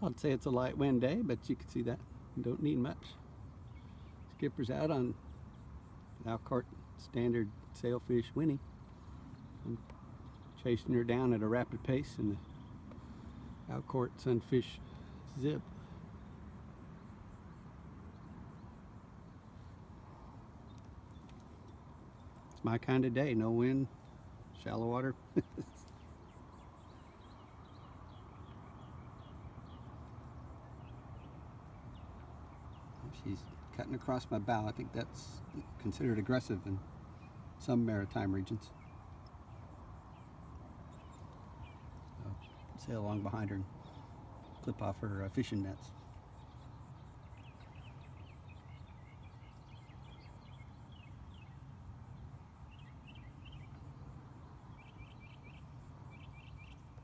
I'd say it's a light wind day, but you can see that. You don't need much. Skipper's out on Alcort Standard Sailfish WINNIE. I'm chasing her down at a rapid pace in the Alcort Sunfish ZIP. It's my kind of day. No wind, shallow water. She's cutting across my bow. I think that's considered aggressive in some maritime regions. I'll sail along behind her and clip off her fishing nets.